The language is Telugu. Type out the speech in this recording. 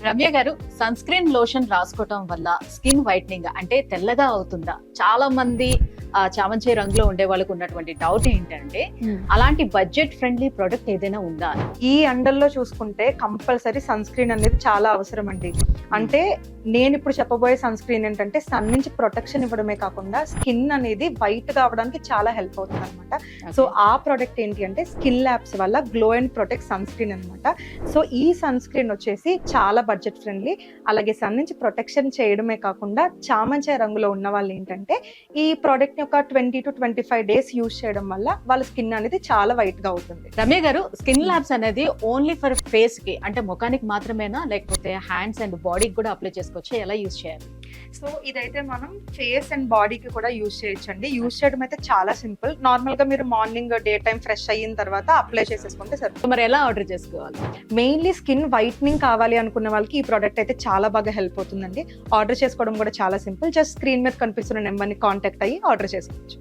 రమ్య గారు, సన్ స్క్రీన్ లోషన్ రాసుకోవటం వల్ల స్కిన్ వైట్నింగ్ అంటే తెల్లగా అవుతుందా? చాలా మంది చామంతి రంగులో ఉండే వాళ్ళకు ఉన్నటువంటి డౌట్ ఏంటంటే అలాంటి బడ్జెట్ ఫ్రెండ్లీ ప్రొడక్ట్ ఏదైనా ఉందా? ఈ ఎండల్లో చూసుకుంటే కంపల్సరీ సన్ స్క్రీన్ అనేది చాలా అవసరం అండి. అంటే నేను ఇప్పుడు చెప్పబోయే సన్ స్క్రీన్ ఏంటంటే సన్ నుంచి ప్రొటెక్షన్ ఇవ్వడమే కాకుండా స్కిన్ అనేది వైట్ గా అవడానికి చాలా హెల్ప్ అవుతుంది అనమాట. సో ఆ ప్రొడక్ట్ ఏంటి అంటే స్కిన్ ల్యాబ్స్ వల్ల glow and protect sunscreen అనమాట. సో ఈ సన్ స్క్రీన్ వచ్చేసి చాలా బడ్జెట్ ఫ్రెండ్లీ, అలాగే సన్ నుంచి ప్రొటెక్షన్ చేయడమే కాకుండా చామంతి రంగులో ఉన్న వాళ్ళు ఏంటంటే ఈ ప్రోడక్ట్ ఒక 20 to 25 డేస్ యూజ్ చేయడం వల్ల వాళ్ళ స్కిన్ అనేది చాలా వైట్ గా అవుతుంది. రమ్య గారు, స్కిన్ ల్యాబ్స్ అనేది ఓన్లీ ఫర్ ఫేస్ కి అంటే ముఖానికి మాత్రమేనా, లేకపోతే హ్యాండ్స్ అండ్ బాడీకి కూడా అప్లై చేసుకోవచ్చు? ఎలా యూజ్ చేయాలి? సో ఇదైతే మనం ఫేస్ అండ్ బాడీకి కూడా యూజ్ చేయొచ్చండి. యూజ్ చేయడం అయితే చాలా సింపుల్. నార్మల్ గా మీరు మార్నింగ్ డే టైం ఫ్రెష్ అయిన తర్వాత అప్లై చేసేసుకుంటే సరిపోతుంది. మరి ఎలా ఆర్డర్ చేసుకోవాలి? మెయిన్లీ స్కిన్ వైట్నింగ్ కావాలి అనుకున్న వాళ్ళకి ఈ ప్రోడక్ట్ అయితే చాలా బాగా హెల్ప్ అవుతుందండి. ఆర్డర్ చేసుకోవడం కూడా చాలా సింపుల్. జస్ట్ స్క్రీన్ మీద కనిపిస్తున్న నెంబర్ని కాంటాక్ట్ అయ్యి ఆర్డర్ చేసుకోవచ్చు.